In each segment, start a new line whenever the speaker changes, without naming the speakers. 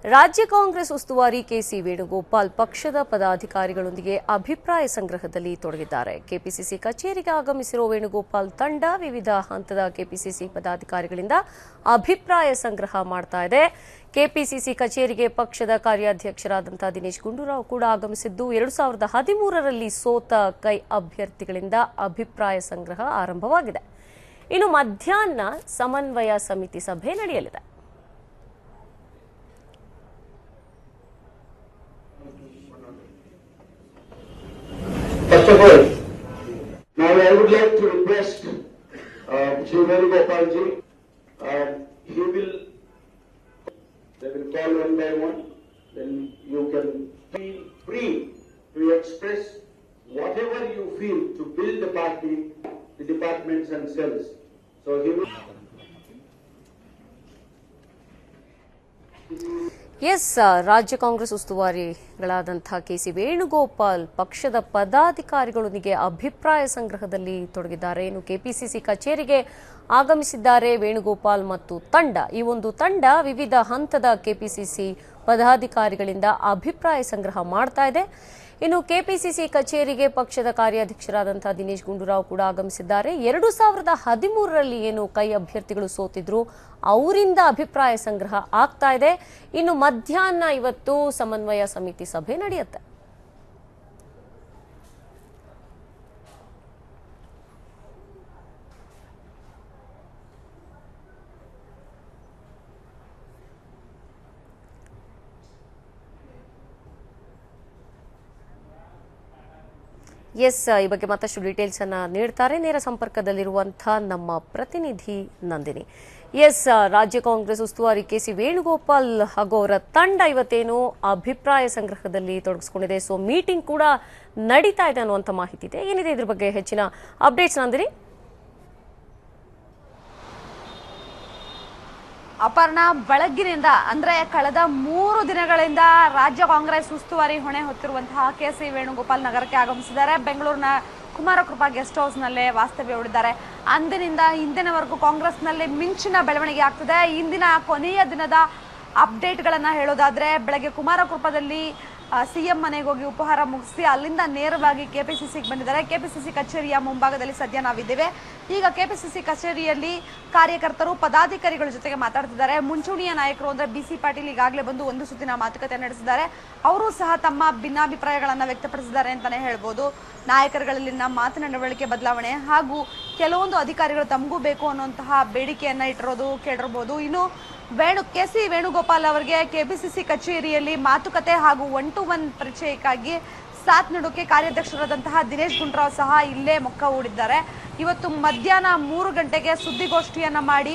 ರಾಜ್ಯ ಕಾಂಗ್ರೆಸ್ ಉಸ್ತುವಾರಿ ಕೆಸಿ ವೇಣುಗೋಪಾಲ್ ಪಕ್ಷದ ಪದಾಧಿಕಾರಿಗಳೊಂದಿಗೆ ಅಭಿಪ್ರಾಯ ಸಂಗ್ರಹದಲ್ಲಿ ತೊಡಗಿದ್ದಾರೆ. ಕೆಪಿಸಿಸಿ ಕಚೇರಿಗೆ ಆಗಮಿಸಿರುವ ವೇಣುಗೋಪಾಲ್ ತಂಡ ವಿವಿಧ ಹಂತದ ಕೆಪಿಸಿಸಿ ಪದಾಧಿಕಾರಿಗಳಿಂದ ಅಭಿಪ್ರಾಯ ಸಂಗ್ರಹ ಮಾಡ್ತಾ ಇದೆ. ಕೆಪಿಸಿಸಿ ಕಚೇರಿಗೆ ಪಕ್ಷದ ಕಾರ್ಯಾಧ್ಯಕ್ಷರಾದಂತಹ ದಿನೇಶ್ ಗುಂಡೂರಾವ್ ಕೂಡ ಆಗಮಿಸಿದ್ದು 2013ರಲ್ಲಿ ಸೋತ ಕೈ ಅಭ್ಯರ್ಥಿಗಳಿಂದ ಅಭಿಪ್ರಾಯ ಸಂಗ್ರಹ ಆರಂಭವಾಗಿದೆ. ಇನ್ನು ಮಧ್ಯಾಹ್ನ ಸಮನ್ವಯ ಸಮಿತಿ ಸಭೆ ನಡೆಯಲಿದೆ.
First of all, now I would like to request Shri Venugopal ji, they will call one by one, then you can feel free to express whatever you feel to build the party, the departments and cells. So he will...
yes, ರಾಜ್ಯ Congress ಉಸ್ತುವಾರಿಗಳಾದಂತಹ KC Venugopal ಪಕ್ಷದ ಪದಾಧಿಕಾರಿಗಳೊಂದಿಗೆ ಅಭಿಪ್ರಾಯ ಸಂಗ್ರಹದಲ್ಲಿ ತೊಡಗಿದ್ದಾರೆ. ಇನ್ನು KPCC ಕಚೇರಿಗೆ ಆಗಮಿಸಿದ್ದಾರೆ ವೇಣುಗೋಪಾಲ್ ಮತ್ತು ತಂಡ. ಈ ಒಂದು ತಂಡ ವಿವಿಧ ಹಂತದ ಕೆಪಿಸಿಸಿ ಪದಾಧಿಕಾರಿಗಳಿಂದ ಅಭಿಪ್ರಾಯ ಸಂಗ್ರಹ ಮಾಡ್ತಾ ಇದೆ. ಇನ್ನು ಕೆಪಿಸಿಸಿ ಕಚೇರಿಗೆ ಪಕ್ಷದ ಕಾರ್ಯಾಧ್ಯಕ್ಷರಾದಂತಹ ದಿನೇಶ್ ಗುಂಡೂರಾವ್ ಕೂಡ ಆಗಮಿಸಿದ್ದಾರೆ. 2013ರಲ್ಲಿ ಏನು ಕೈ ಅಭ್ಯರ್ಥಿಗಳು ಸೋತಿದ್ರು ಅವರಿಂದ ಅಭಿಪ್ರಾಯ ಸಂಗ್ರಹ ಆಗ್ತಾ ಇದೆ. ಇನ್ನು ಮಧ್ಯಾಹ್ನ ಇವತ್ತು ಸಮನ್ವಯ ಸಮಿತಿ ಸಭೆ ನಡೆಯುತ್ತೆ. ಎಸ್, ಈ ಬಗ್ಗೆ ಮತ್ತಷ್ಟು ಡೀಟೇಲ್ಸ್ ಅನ್ನ ನೀಡ್ತಾರೆ ನೇರ ಸಂಪರ್ಕದಲ್ಲಿರುವಂತಹ ನಮ್ಮ ಪ್ರತಿನಿಧಿ ನಂದಿನಿ. ಎಸ್, ರಾಜ್ಯ ಕಾಂಗ್ರೆಸ್ ಉಸ್ತುವಾರಿ ಕೆಸಿ ವೇಣುಗೋಪಾಲ್ ಹಾಗೂ ಅವರ ತಂಡ ಇವತ್ತೇನು ಅಭಿಪ್ರಾಯ ಸಂಗ್ರಹದಲ್ಲಿ ತೊಡಗಿಸಿಕೊಂಡಿದೆ. ಸೊ ಮೀಟಿಂಗ್ ಕೂಡ ನಡೀತಾ ಇದೆ ಅನ್ನುವಂಥ ಮಾಹಿತಿ ಇದೆ. ಏನಿದೆ ಇದ್ರ ಬಗ್ಗೆ ಹೆಚ್ಚಿನ ಅಪ್ಡೇಟ್ಸ್ ನಂದಿನಿ?
ಅಪರ್ಣ, ಬೆಳಗ್ಗಿನಿಂದ ಅಂದ್ರೆ ಕಳೆದ 3 ದಿನಗಳಿಂದ ರಾಜ್ಯ ಕಾಂಗ್ರೆಸ್ ಉಸ್ತುವಾರಿ ಹೊಣೆ ಹೊತ್ತಿರುವಂತಹ ಕೆಸಿ ವೇಣುಗೋಪಾಲ್ ನಗರಕ್ಕೆ ಆಗಮಿಸಿದ್ದಾರೆ. ಬೆಂಗಳೂರಿನ ಕುಮಾರಕೃಪಾ ಗೆಸ್ಟ್ ಹೌಸ್ ನಲ್ಲೇ ವಾಸ್ತವ್ಯ ಹೂಡಿದ್ದಾರೆ. ಅಂದಿನಿಂದ ಇಂದಿನವರೆಗೂ ಕಾಂಗ್ರೆಸ್ನಲ್ಲಿ ಮಿಂಚಿನ ಬೆಳವಣಿಗೆ ಆಗ್ತಿದೆ. ಇಂದಿನ ಕೊನೆಯ ದಿನದ ಅಪ್ಡೇಟ್ಗಳನ್ನ ಹೇಳೋದಾದ್ರೆ, ಬೆಳಗ್ಗೆ ಕುಮಾರಕೃಪದಲ್ಲಿ ಸಿಎಂ ಮನೆಗೆ ಹೋಗಿ ಉಪಹಾರ ಮುಗಿಸಿ ಅಲ್ಲಿಂದ ನೇರವಾಗಿ ಕೆಪಿಸಿಸಿಗೆ ಬಂದಿದ್ದಾರೆ. ಕೆಪಿಸಿಸಿ ಕಚೇರಿಯ ಮುಂಭಾಗದಲ್ಲಿ ಸದ್ಯ ನಾವಿದ್ದೇವೆ. ಈಗ ಕೆಪಿಸಿಸಿ ಕಚೇರಿಯಲ್ಲಿ ಕಾರ್ಯಕರ್ತರು ಪದಾಧಿಕಾರಿಗಳ ಜೊತೆಗೆ ಮಾತಾಡ್ತಿದ್ದಾರೆ. ಮುಂಚೂಣಿಯ ನಾಯಕರು ಅಂದ್ರೆ ಬಿಸಿ ಪಾಟೀಲ್ ಈಗಾಗಲೇ ಬಂದು ಒಂದು ಸುತ್ತಿನ ಮಾತುಕತೆ ನಡೆಸಿದ್ದಾರೆ. ಅವರು ಸಹ ತಮ್ಮ ಭಿನ್ನಾಭಿಪ್ರಾಯಗಳನ್ನ ವ್ಯಕ್ತಪಡಿಸಿದ್ದಾರೆ ಅಂತಾನೆ ಹೇಳ್ಬೋದು. ನಾಯಕರುಗಳಲ್ಲಿನ ಮಾತಿನ ನಡವಳಿಕೆ ಬದಲಾವಣೆ ಹಾಗೂ ಕೆಲವೊಂದು ಅಧಿಕಾರಿಗಳು ತಮಗೂ ಬೇಕು ಅನ್ನುವಂತಹ ಬೇಡಿಕೆಯನ್ನ ಇಟ್ಟಿರೋದು ಕೇಳಿರ್ಬೋದು. ಇನ್ನು ಕೆಸಿ ವೇಣುಗೋಪಾಲ್ ಅವರಿಗೆ ಕೆಪಿಸಿಸಿ ಕಚೇರಿಯಲ್ಲಿ ಮಾತುಕತೆ ಹಾಗೂ 1-to-1 ಪರಿಚಯಕ್ಕಾಗಿ ಸಾಥ್ ನೀಡೋಕೆ ಕಾರ್ಯಾಧ್ಯಕ್ಷರಾದಂತಹ ದಿನೇಶ್ ಗುಂಡೂರಾವ್ ಸಹ ಇಲ್ಲೇ ಮೊಕ್ಕ ಹೂಡಿದ್ದಾರೆ. ಇವತ್ತು ಮಧ್ಯಾಹ್ನ 3 ಗಂಟೆಗೆ ಸುದ್ದಿಗೋಷ್ಠಿಯನ್ನ ಮಾಡಿ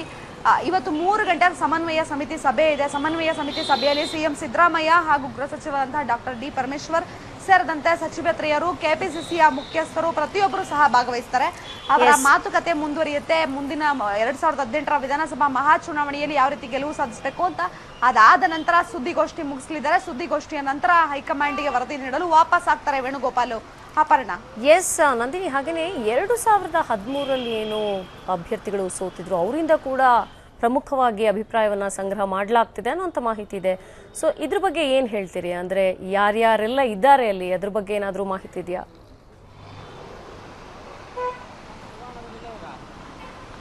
ಇವತ್ತು 3 ಗಂಟೆಗೆ ಸಮನ್ವಯ ಸಮಿತಿ ಸಭೆ ಇದೆ. ಸಮನ್ವಯ ಸಮಿತಿ ಸಭೆಯಲ್ಲಿ ಸಿಎಂ ಸಿದ್ದರಾಮಯ್ಯ ಹಾಗೂ ಗೃಹ ಸಚಿವರಾದಂತಹ ಡಾಕ್ಟರ್ ಡಿ ಪರಮೇಶ್ವರ್ ಸೇರಿದಂತೆ ಸಚಿವೇತರೆಯರು, ಕೆಪಿಸಿಸಿಯ ಮುಖ್ಯಸ್ಥರು ಪ್ರತಿಯೊಬ್ಬರು ಸಹ ಭಾಗವಹಿಸ್ತಾರೆ. ಅವರ ಮಾತುಕತೆ ಮುಂದುವರಿಯುತ್ತೆ. ಮುಂದಿನ 2018ರ ವಿಧಾನಸಭಾ ಮಹಾ ಚುನಾವಣೆಯಲ್ಲಿ ಯಾವ ರೀತಿ ಗೆಲುವು ಸಾಧಿಸಬೇಕು ಅಂತ ಅದಾದ ನಂತರ ಸುದ್ದಿಗೋಷ್ಠಿ ಮುಗಿಸಲಿದ್ದಾರೆ. ಸುದ್ದಿಗೋಷ್ಠಿಯ ನಂತರ ಹೈಕಮಾಂಡ್ಗೆ ವರದಿ ನೀಡಲು ವಾಪಸ್ ಆಗ್ತಾರೆ ವೇಣುಗೋಪಾಲ್. ಅಪರ್ಣ.
ಎಸ್ ನಂದಿನಿ, ಹಾಗೇನೆ 2013ರಲ್ಲಿ ಏನು ಅಭ್ಯರ್ಥಿಗಳು ಸೋತಿದ್ರು ಅವರಿಂದ ಕೂಡ ಪ್ರಮುಖವಾಗಿ ಅಭಿಪ್ರಾಯವನ್ನ ಸಂಗ್ರಹ ಮಾಡಲಾಗ್ತಿದೆ ಅನ್ನೋಂಥ ಮಾಹಿತಿ ಇದೆ. ಸೊ ಇದ್ರ ಬಗ್ಗೆ ಏನ್ ಹೇಳ್ತೀರಿ? ಅಂದ್ರೆ ಯಾರ್ಯಾರೆಲ್ಲ ಇದ್ದಾರೆ ಅಲ್ಲಿ, ಅದ್ರ ಬಗ್ಗೆ ಏನಾದ್ರೂ ಮಾಹಿತಿ ಇದೆಯಾ?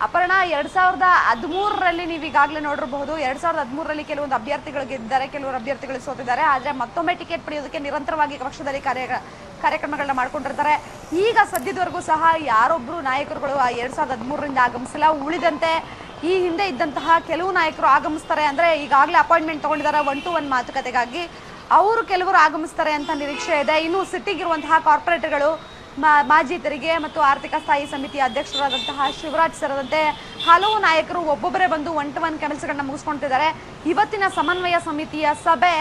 ಅಪರ್ಣ, 2013ರಲ್ಲಿ ನೀವು ಈಗಾಗಲೇ ನೋಡಿರಬಹುದು. 2013ರಲ್ಲಿ ಕೆಲವೊಂದು ಅಭ್ಯರ್ಥಿಗಳು ಗೆದ್ದಿದ್ದಾರೆ, ಕೆಲವರು ಅಭ್ಯರ್ಥಿಗಳು ಸೋತಿದ್ದಾರೆ. ಆದ್ರೆ ಮತ್ತೊಮ್ಮೆ ಟಿಕೆಟ್ ಪಡೆಯೋದಕ್ಕೆ ನಿರಂತರವಾಗಿ ಪಕ್ಷದಲ್ಲಿ ಕಾರ್ಯಕ್ರಮಗಳನ್ನ ಮಾಡ್ಕೊಂಡಿರ್ತಾರೆ. ಈಗ ಸದ್ಯದವರೆಗೂ ಸಹ ಯಾರೊಬ್ರು ನಾಯಕರುಗಳು 2013ರಿಂದ ಆಗಮಿಸಿಲ್ಲ. ಉಳಿದಂತೆ ಈ ಹಿಂದೆ ಇದ್ದಂತಹ ಕೆಲವು ನಾಯಕರು ಆಗಮಿಸ್ತಾರೆ. ಅಂದ್ರೆ ಈಗಾಗಲೇ ಅಪಾಯಿಂಟ್ಮೆಂಟ್ ತಗೊಂಡಿದ್ದಾರೆ 1-to-1 ಮಾತುಕತೆಗಾಗಿ. ಅವರು ಕೆಲವರು ಆಗಮಿಸ್ತಾರೆ ಅಂತ ನಿರೀಕ್ಷೆ ಇದೆ. ಇನ್ನು ಸಿಟ್ಟಿಗಿರುವಂತಹ ಕಾರ್ಪೊರೇಟರ್ಗಳು, ಮಾಜಿ ತೆರಿಗೆ ಮತ್ತು ಆರ್ಥಿಕ ಸ್ಥಾಯಿ ಸಮಿತಿಯ ಅಧ್ಯಕ್ಷರಾದಂತಹ ಶಿವರಾಜ್ ಸೇರಿದಂತೆ ಹಲವು ನಾಯಕರು ಒಬ್ಬೊಬ್ಬರೇ ಬಂದು 1-to-1 ಕೆಲಸಗಳನ್ನ ಮುಗಿಸ್ಕೊಳ್ತಿದ್ದಾರೆ. ಇವತ್ತಿನ ಸಮನ್ವಯ ಸಮಿತಿಯ ಸಭೆ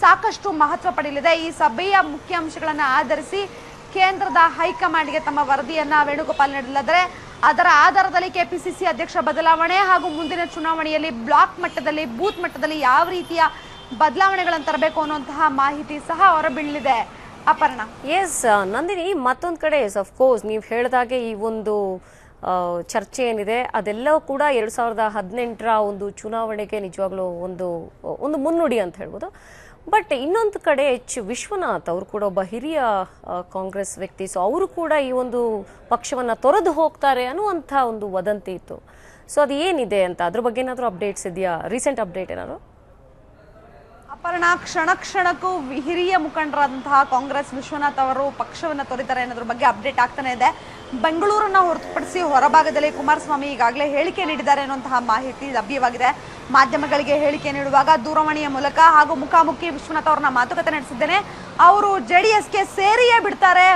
ಸಾಕಷ್ಟು ಮಹತ್ವ ಪಡೆಯಲಿದೆ. ಈ ಸಭೆಯ ಮುಖ್ಯಾಂಶಗಳನ್ನ ಆಧರಿಸಿ ಕೇಂದ್ರದ ಹೈಕಮಾಂಡ್ಗೆ ತಮ್ಮ ವರದಿಯನ್ನ ವೇಣುಗೋಪಾಲ್ ನೀಡಲಿದ್ದಾರೆ. ಅದರ ಆಧಾರದಲ್ಲಿ ಕೆಪಿಸಿಸಿ ಅಧ್ಯಕ್ಷ ಬದಲಾವಣೆ ಹಾಗೂ ಮುಂದಿನ ಚುನಾವಣೆಯಲ್ಲಿ ಬ್ಲಾಕ್ ಮಟ್ಟದಲ್ಲಿ, ಬೂತ್ ಮಟ್ಟದಲ್ಲಿ ಯಾವ ರೀತಿಯ ಬದಲಾವಣೆಗಳನ್ನು ತರಬೇಕು ಅನ್ನುವಂತಹ ಮಾಹಿತಿ ಸಹ ಹೊರಬೀಳಲಿದೆ. ಅಪರ್ಣ.
ಎಸ್ ನಂದಿನಿ, ಮತ್ತೊಂದು ಕಡೆ ಅಫ್ಕೋರ್ಸ್ ನೀವು ಹೇಳಿದಾಗೆ ಈ ಒಂದು ಚರ್ಚೆ ಏನಿದೆ ಅದೆಲ್ಲವೂ ಕೂಡ 2018ರ ಒಂದು ಚುನಾವಣೆಗೆ ನಿಜವಾಗ್ಲೂ ಒಂದು ಮುನ್ನುಡಿ ಅಂತ ಹೇಳ್ಬೋದು. ಬಟ್ ಇನ್ನೊಂದು ಕಡೆ ವಿಶ್ವನಾಥ್ ಅವರು ಕೂಡ ಒಬ್ಬ ಹಿರಿಯ ಕಾಂಗ್ರೆಸ್ ವ್ಯಕ್ತಿ. ಸೊ ಅವರು ಕೂಡ ಈ ಒಂದು ಪಕ್ಷವನ್ನು ತೊರೆದು ಹೋಗ್ತಾರೆ ಅನ್ನುವಂಥ ಒಂದು ವದಂತಿ ಇತ್ತು. ಸೊ ಅದು ಏನಿದೆ ಅಂತ ಅದ್ರ ಬಗ್ಗೆ ಏನಾದರೂ ಅಪ್ಡೇಟ್ಸ್ ಇದೆಯಾ? ರೀಸೆಂಟ್ ಅಪ್ಡೇಟ್ ಏನಾದ್ರು?
ಅಪರ್ಣ, ಕ್ಷಣಕ್ಕೂ ಹಿರಿಯ ಮುಖಂಡರಾದಂತಹ ಕಾಂಗ್ರೆಸ್ ವಿಶ್ವನಾಥ್ ಅವರು ಪಕ್ಷವನ್ನು ತೊರೆತಾರೆ ಅನ್ನೋದ್ರ ಬಗ್ಗೆ ಅಪ್ಡೇಟ್ ಆಗ್ತಾನೆ ಇದೆ. ಬೆಂಗಳೂರನ್ನ ಹೊರತುಪಡಿಸಿ ಹೊರಭಾಗದಲ್ಲಿ ಕುಮಾರಸ್ವಾಮಿ ಈಗಾಗಲೇ ಹೇಳಿಕೆ ನೀಡಿದ್ದಾರೆ ಅನ್ನುವಂತಹ ಮಾಹಿತಿ ಲಭ್ಯವಾಗಿದೆ. ಮಾಧ್ಯಮಗಳಿಗೆ ಹೇಳಿಕೆ ನೀಡುವಾಗ ದೂರವಾಣಿಯ ಮೂಲಕ ಹಾಗೂ ಮುಖಾಮುಖಿ ವಿಶ್ವನಾಥ್ ಅವರನ್ನ ಮಾತುಕತೆ ನಡೆಸಿದ್ದೇನೆ. ಅವರು JDSಗೆ ಸೇರಿಯೇ ಬಿಡ್ತಾರೆ,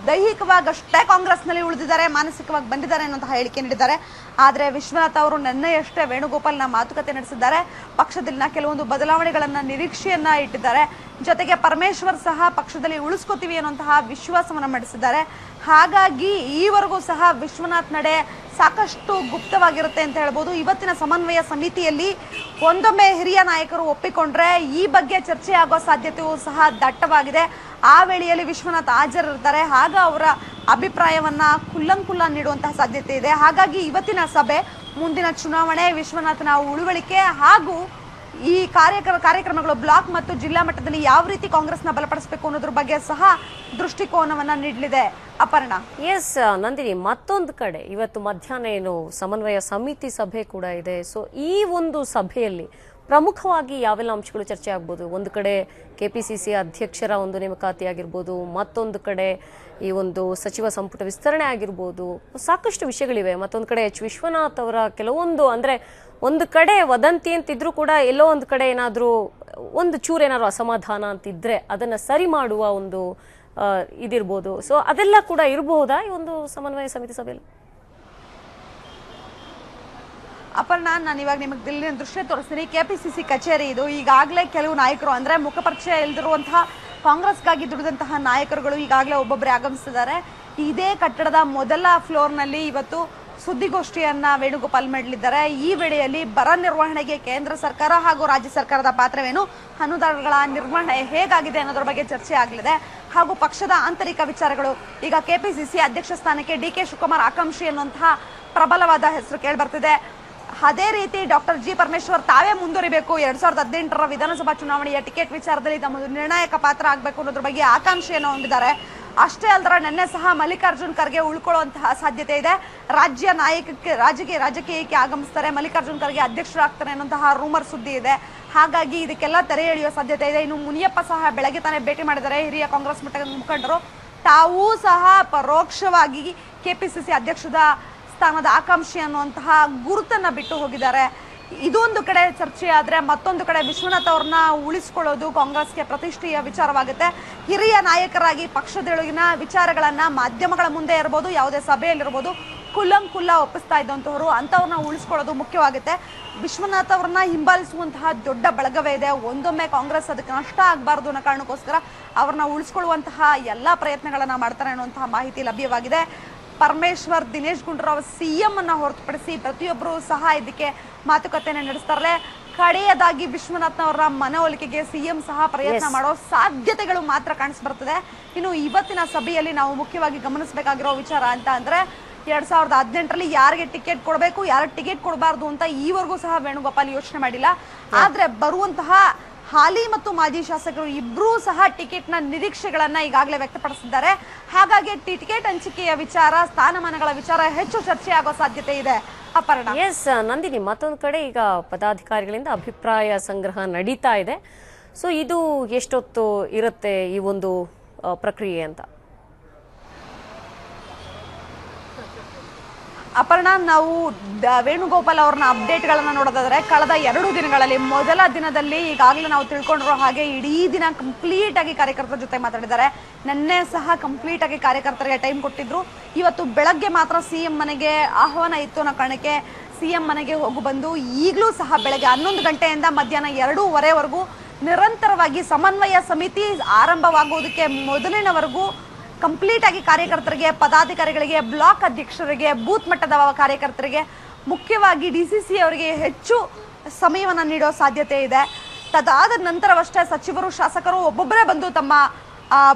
ದೈಹಿಕವಾಗಿ ಅಷ್ಟೇ ಕಾಂಗ್ರೆಸ್ನಲ್ಲಿ ಉಳಿದಿದ್ದಾರೆ, ಮಾನಸಿಕವಾಗಿ ಬಂದಿದ್ದಾರೆ ಅನ್ನುವಂತಹ ಹೇಳಿಕೆ ನೀಡಿದ್ದಾರೆ. ಆದರೆ ವಿಶ್ವನಾಥ್ ಅವರು ನಿನ್ನೆಯಷ್ಟೇ ವೇಣುಗೋಪಾಲ್ನ ಮಾತುಕತೆ ನಡೆಸಿದ್ದಾರೆ. ಪಕ್ಷದಲ್ಲಿನ ಕೆಲವೊಂದು ಬದಲಾವಣೆಗಳನ್ನ ನಿರೀಕ್ಷೆಯನ್ನ ಇಟ್ಟಿದ್ದಾರೆ. ಜೊತೆಗೆ ಪರಮೇಶ್ವರ್ ಸಹ ಪಕ್ಷದಲ್ಲಿ ಉಳಿಸ್ಕೋತೀವಿ ಅನ್ನುವಂತಹ ವಿಶ್ವಾಸವನ್ನ ಮಾಡಿಸಿದ್ದಾರೆ. ಹಾಗಾಗಿ ಈವರೆಗೂ ಸಹ ವಿಶ್ವನಾಥ್ ನಡೆ ಸಾಕಷ್ಟು ಗುಪ್ತವಾಗಿರುತ್ತೆ ಅಂತ ಹೇಳ್ಬೋದು. ಇವತ್ತಿನ ಸಮನ್ವಯ ಸಮಿತಿಯಲ್ಲಿ ಒಂದೊಮ್ಮೆ ಹಿರಿಯ ನಾಯಕರು ಒಪ್ಪಿಕೊಂಡ್ರೆ ಈ ಬಗ್ಗೆ ಚರ್ಚೆ ಆಗೋ ಸಾಧ್ಯತೆಯೂ ಸಹ ದಟ್ಟವಾಗಿದೆ. ಆ ವೇಳೆಯಲ್ಲಿ ವಿಶ್ವನಾಥ್ ಹಾಜರಿರ್ತಾರೆ. ಆಗ ಅವರ ಅಭಿಪ್ರಾಯವನ್ನ ಖುಲ್ಲಂಖುಲ್ಲ ನೀಡುವಂತಹ ಸಾಧ್ಯತೆ ಇದೆ. ಹಾಗಾಗಿ ಇವತ್ತಿನ ಸಭೆ ಮುಂದಿನ ಚುನಾವಣೆ, ವಿಶ್ವನಾಥನ ಉಳುವಳಿಕೆ ಹಾಗೂ ಈ ಕಾರ್ಯಕ್ರಮಗಳು ಬ್ಲಾಕ್ ಮತ್ತು ಜಿಲ್ಲಾ ಮಟ್ಟದಲ್ಲಿ ಯಾವ ರೀತಿ ಕಾಂಗ್ರೆಸ್ನ ಬಲಪಡಿಸಬೇಕು ಅನ್ನೋದ್ರ ಬಗ್ಗೆ ಸಹ ದೃಷ್ಟಿಕೋನವನ್ನ ನೀಡಲಿದೆ. ಅಪರ್ಣ.
ಎಸ್ ನಂದಿನಿ, ಮತ್ತೊಂದು ಕಡೆ ಇವತ್ತು ಮಧ್ಯಾಹ್ನ ಏನು ಸಮನ್ವಯ ಸಮಿತಿ ಸಭೆ ಕೂಡ ಇದೆ. ಸೊ ಈ ಒಂದು ಸಭೆಯಲ್ಲಿ ಪ್ರಮುಖವಾಗಿ ಯಾವೆಲ್ಲ ಅಂಶಗಳು ಚರ್ಚೆ ಆಗ್ಬೋದು? ಒಂದು ಕಡೆ KPCC ಅಧ್ಯಕ್ಷರ ಒಂದು ನೇಮಕಾತಿ ಆಗಿರ್ಬೋದು, ಮತ್ತೊಂದು ಕಡೆ ಈ ಒಂದು ಸಚಿವ ಸಂಪುಟ ವಿಸ್ತರಣೆ ಆಗಿರ್ಬೋದು, ಸಾಕಷ್ಟು ವಿಷಯಗಳಿವೆ. ಮತ್ತೊಂದು ಕಡೆ ವಿಶ್ವನಾಥ್ ಅವರ ಕೆಲವೊಂದು ಅಂದರೆ ಒಂದು ಕಡೆ ವದಂತಿ ಅಂತಿದ್ರು ಕೂಡ ಎಲ್ಲೋ ಒಂದು ಕಡೆ ಏನಾದರೂ ಒಂದು ಚೂರು ಏನಾದ್ರು ಅಸಮಾಧಾನ ಅಂತಿದ್ರೆ ಅದನ್ನು ಸರಿ ಮಾಡುವ ಒಂದು ಇದಿರ್ಬೋದು. ಸೊ ಅದೆಲ್ಲ ಕೂಡ ಇರಬಹುದಾ ಈ ಒಂದು ಸಮನ್ವಯ ಸಮಿತಿ ಸಭೆಯಲ್ಲಿ?
ಅಪರ್ಣ, ನಾನು ಇವಾಗ ನಿಮಗೆ ದಿಲ್ಲಿನ ದೃಶ್ಯ ತೋರಿಸ್ತೀನಿ. KPCC ಕಚೇರಿ ಇದು. ಈಗಾಗಲೇ ಕೆಲವು ನಾಯಕರು ಅಂದ್ರೆ ಮುಖಪರಿಚಯ ಇಲ್ದಿರುವಂತಹ ಕಾಂಗ್ರೆಸ್ಗಾಗಿ ದುಡಿದಂತಹ ನಾಯಕರುಗಳು ಈಗಾಗಲೇ ಒಬ್ಬೊಬ್ಬರೇ ಆಗಮಿಸಿದ್ದಾರೆ. ಇದೇ ಕಟ್ಟಡದ ಮೊದಲ ಫ್ಲೋರ್ನಲ್ಲಿ ಇವತ್ತು ಸುದ್ದಿಗೋಷ್ಠಿಯನ್ನ ವೇಣುಗೋಪಾಲ್ ಮಾಡಲಿದ್ದಾರೆ. ಈ ವೇಳೆಯಲ್ಲಿ ಬರ ನಿರ್ವಹಣೆಗೆ ಕೇಂದ್ರ ಸರ್ಕಾರ ಹಾಗೂ ರಾಜ್ಯ ಸರ್ಕಾರದ ಪಾತ್ರವೇನು, ಅನುದಾನಗಳ ನಿರ್ವಹಣೆ ಹೇಗಾಗಿದೆ ಅನ್ನೋದ್ರ ಬಗ್ಗೆ ಚರ್ಚೆ ಆಗಲಿದೆ. ಹಾಗೂ ಪಕ್ಷದ ಆಂತರಿಕ ವಿಚಾರಗಳು. ಈಗ KPCC ಅಧ್ಯಕ್ಷ ಸ್ಥಾನಕ್ಕೆ DK ಶಿವಕುಮಾರ್ ಆಕಾಂಕ್ಷಿ ಅನ್ನುವಂತಹ ಪ್ರಬಲವಾದ ಹೆಸರು ಕೇಳಿಬರ್ತಿದೆ. ಅದೇ ರೀತಿ ಡಾಕ್ಟರ್ G ಪರಮೇಶ್ವರ್ ತಾವೇ ಮುಂದುವರಿಬೇಕು, 2018ರ ವಿಧಾನಸಭಾ ಚುನಾವಣೆಯ ಟಿಕೆಟ್ ವಿಚಾರದಲ್ಲಿ ತಮ್ಮದು ನಿರ್ಣಾಯಕ ಪಾತ್ರ ಆಗಬೇಕು ಅನ್ನೋದ್ರ ಬಗ್ಗೆ ಆಕಾಂಕ್ಷೆಯನ್ನು ಹೊಂದಿದ್ದಾರೆ. ಅಷ್ಟೇ ಅಲ್ಲದೆ ನಿನ್ನೆ ಸಹ ಮಲ್ಲಿಕಾರ್ಜುನ್ ಖರ್ಗೆ ಉಳ್ಕೊಳ್ಳುವಂತಹ ಸಾಧ್ಯತೆ ಇದೆ. ರಾಜಕೀಯಕ್ಕೆ ಆಗಮಿಸ್ತಾರೆ, ಮಲ್ಲಿಕಾರ್ಜುನ್ ಖರ್ಗೆ ಅಧ್ಯಕ್ಷರಾಗ್ತಾರೆ ಅನ್ನುವಂತಹ ರೂಮರ್ ಸುದ್ದಿ ಇದೆ. ಹಾಗಾಗಿ ಇದಕ್ಕೆಲ್ಲ ತೆರೆ ಎಳೆಯುವ ಸಾಧ್ಯತೆ ಇದೆ. ಇನ್ನು ಮುನಿಯಪ್ಪ ಸಹ ಬೆಳಗ್ಗೆ ತಾನೇ ಭೇಟಿ ಮಾಡಿದ್ದಾರೆ ಹಿರಿಯ ಕಾಂಗ್ರೆಸ್ ಮುಖಂಡರು. ತಾವೂ ಸಹ ಪರೋಕ್ಷವಾಗಿ KPCC ಅಧ್ಯಕ್ಷದ ಸ್ಥಾನದ ಆಕಾಂಕ್ಷಿ ಅನ್ನುವಂತಹ ಗುರುತನ್ನ ಬಿಟ್ಟು ಹೋಗಿದ್ದಾರೆ. ಇದೊಂದು ಕಡೆ ಚರ್ಚೆ ಆದ್ರೆ ಮತ್ತೊಂದು ಕಡೆ ವಿಶ್ವನಾಥ್ ಅವ್ರನ್ನ ಉಳಿಸಿಕೊಳ್ಳೋದು ಕಾಂಗ್ರೆಸ್ಗೆ ಪ್ರತಿಷ್ಠೆಯ ವಿಚಾರವಾಗುತ್ತೆ. ಹಿರಿಯ ನಾಯಕರಾಗಿ ಪಕ್ಷದೊಳಗಿನ ವಿಚಾರಗಳನ್ನ ಮಾಧ್ಯಮಗಳ ಮುಂದೆ ಇರಬಹುದು, ಯಾವುದೇ ಸಭೆಯಲ್ಲಿರ್ಬೋದು, ಖುಲ್ಲ ಒಪ್ಪಿಸ್ತಾ ಇದ್ದಂತವರು ಅಂತವ್ರನ್ನ ಉಳಿಸ್ಕೊಳ್ಳೋದು ಮುಖ್ಯವಾಗುತ್ತೆ. ವಿಶ್ವನಾಥ್ ಅವ್ರನ್ನ ಹಿಂಬಾಲಿಸುವಂತಹ ದೊಡ್ಡ ಬಳಗವೇ ಇದೆ. ಒಂದೊಮ್ಮೆ ಕಾಂಗ್ರೆಸ್ ಅದಕ್ಕೆ ನಷ್ಟ ಆಗಬಾರ್ದು ಅನ್ನೋ ಕಾರಣಕ್ಕೋಸ್ಕರ ಅವ್ರನ್ನ ಉಳಿಸ್ಕೊಳ್ಳುವಂತಹ ಎಲ್ಲಾ ಪ್ರಯತ್ನಗಳನ್ನ ಮಾಡ್ತಾರೆ ಅನ್ನುವಂತಹ ಮಾಹಿತಿ ಲಭ್ಯವಾಗಿದೆ. ಪರಮೇಶ್ವರ್, ದಿನೇಶ್ ಗುಂಡೂರಾವ್, CM ಅನ್ನ ಹೊರತುಪಡಿಸಿ ಪ್ರತಿಯೊಬ್ಬರು ಸಹ ಇದಕ್ಕೆ ಮಾತುಕತೆಯನ್ನು ನಡೆಸ್ತಾರೆ. ಕಡೆಯದಾಗಿ ವಿಶ್ವನಾಥ್ನವರ ಮನವೊಲಿಕೆಗೆ CM ಸಹ ಪ್ರಯತ್ನ ಮಾಡೋ ಸಾಧ್ಯತೆಗಳು ಮಾತ್ರ ಕಾಣಿಸ್ಬರ್ತದೆ. ಇನ್ನು ಇವತ್ತಿನ ಸಭೆಯಲ್ಲಿ ನಾವು ಮುಖ್ಯವಾಗಿ ಗಮನಿಸಬೇಕಾಗಿರೋ ವಿಚಾರ ಅಂತ ಅಂದ್ರೆ 2018ರಲ್ಲಿ ಯಾರಿಗೆ ಟಿಕೆಟ್ ಕೊಡಬೇಕು, ಯಾರಿಗೆ ಟಿಕೆಟ್ ಕೊಡಬಾರ್ದು ಅಂತ ಈವರೆಗೂ ಸಹ ವೇಣುಗೋಪಾಲ್ ಯೋಚನೆ ಮಾಡಿಲ್ಲ. ಆದ್ರೆ ಬರುವಂತಹ ಹಾಲಿ ಮತ್ತು ಮಾಜಿ ಶಾಸಕರು ಇಬ್ಬರೂ ಸಹ ಟಿಕೆಟ್ನ ನಿರೀಕ್ಷೆಗಳನ್ನ ಈಗಾಗಲೇ ವ್ಯಕ್ತಪಡಿಸಿದ್ದಾರೆ. ಹಾಗಾಗಿ ಟಿಕೆಟ್ ಹಂಚಿಕೆಯ ವಿಚಾರ, ಸ್ಥಾನಮಾನಗಳ ವಿಚಾರ ಹೆಚ್ಚು ಚರ್ಚೆ ಆಗೋ ಸಾಧ್ಯತೆ ಇದೆ. ಅಪರ್ಣ.
ಎಸ್ ನಂದಿನಿ, ಮತ್ತೊಂದು ಕಡೆ ಈಗ ಪದಾಧಿಕಾರಿಗಳಿಂದ ಅಭಿಪ್ರಾಯ ಸಂಗ್ರಹ ನಡೀತಾ ಇದೆ. ಸೊ ಇದು ಎಷ್ಟೊತ್ತು ಇರುತ್ತೆ ಈ ಒಂದು ಪ್ರಕ್ರಿಯೆ ಅಂತ?
ಅಪರ್ಣ, ನಾವು ವೇಣುಗೋಪಾಲ್ ಅವ್ರನ್ನ ಅಪ್ಡೇಟ್ಗಳನ್ನ ನೋಡೋದಾದ್ರೆ ಕಳೆದ 2 ದಿನಗಳಲ್ಲಿ ಮೊದಲ ದಿನದಲ್ಲಿ ಈಗಾಗಲೇ ನಾವು ತಿಳ್ಕೊಂಡಿರೋ ಹಾಗೆ ಇಡೀ ದಿನ ಕಂಪ್ಲೀಟ್ ಆಗಿ ಕಾರ್ಯಕರ್ತರ ಜೊತೆ ಮಾತಾಡಿದ್ದಾರೆ. ನಿನ್ನೆ ಸಹ ಕಂಪ್ಲೀಟ್ ಆಗಿ ಕಾರ್ಯಕರ್ತರಿಗೆ ಟೈಮ್ ಕೊಟ್ಟಿದ್ರು. ಇವತ್ತು ಬೆಳಗ್ಗೆ ಮಾತ್ರ CM ಮನೆಗೆ ಆಹ್ವಾನ ಇತ್ತು ಅನ್ನೋ ಕಾರಣಕ್ಕೆ CM ಮನೆಗೆ ಹೋಗಿ ಬಂದು ಈಗಲೂ ಸಹ ಬೆಳಗ್ಗೆ 11 ಗಂಟೆಯಿಂದ ಮಧ್ಯಾಹ್ನ 2:30ವರೆಗೂ ನಿರಂತರವಾಗಿ ಸಮನ್ವಯ ಸಮಿತಿ ಆರಂಭವಾಗುವುದಕ್ಕೆ ಮೊದಲಿನವರೆಗೂ ಕಂಪ್ಲೀಟ್ ಆಗಿ ಕಾರ್ಯಕರ್ತರಿಗೆ, ಪದಾಧಿಕಾರಿಗಳಿಗೆ, ಬ್ಲಾಕ್ ಅಧ್ಯಕ್ಷರಿಗೆ, ಬೂತ್ ಮಟ್ಟದ ಕಾರ್ಯಕರ್ತರಿಗೆ, ಮುಖ್ಯವಾಗಿ DCC ಅವರಿಗೆ ಹೆಚ್ಚು ಸಮಯವನ್ನು ನೀಡೋ ಸಾಧ್ಯತೆ ಇದೆ. ತದಾದ ನಂತರವಷ್ಟೇ ಸಚಿವರು, ಶಾಸಕರು ಒಬ್ಬೊಬ್ಬರೇ ಬಂದು ತಮ್ಮ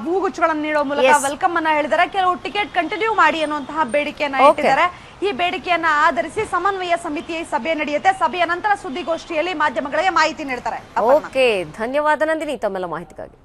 ಹೂಗುಚ್ಚುಗಳನ್ನು ನೀಡೋ ಮೂಲಕ ವೆಲ್ಕಮ್ ಅನ್ನ ಹೇಳಿದ್ದಾರೆ. ಕೆಲವು ಟಿಕೆಟ್ ಕಂಟಿನ್ಯೂ ಮಾಡಿ ಅನ್ನುವಂತಹ ಬೇಡಿಕೆಯನ್ನ ಇಟ್ಟಿದ್ದಾರೆ. ಈ ಬೇಡಿಕೆಯನ್ನ ಆಧರಿಸಿ ಸಮನ್ವಯ ಸಮಿತಿ ಸಭೆ ನಡೆಯುತ್ತೆ. ಸಭೆಯ ನಂತರ ಸುದ್ದಿಗೋಷ್ಠಿಯಲ್ಲಿ ಮಾಧ್ಯಮಗಳಿಗೆ ಮಾಹಿತಿ ನೀಡ್ತಾರೆ.
ಓಕೆ, ಧನ್ಯವಾದ ನಂದಿನಿ ತಮ್ಮೆಲ್ಲ ಮಾಹಿತಿಗಾಗಿ.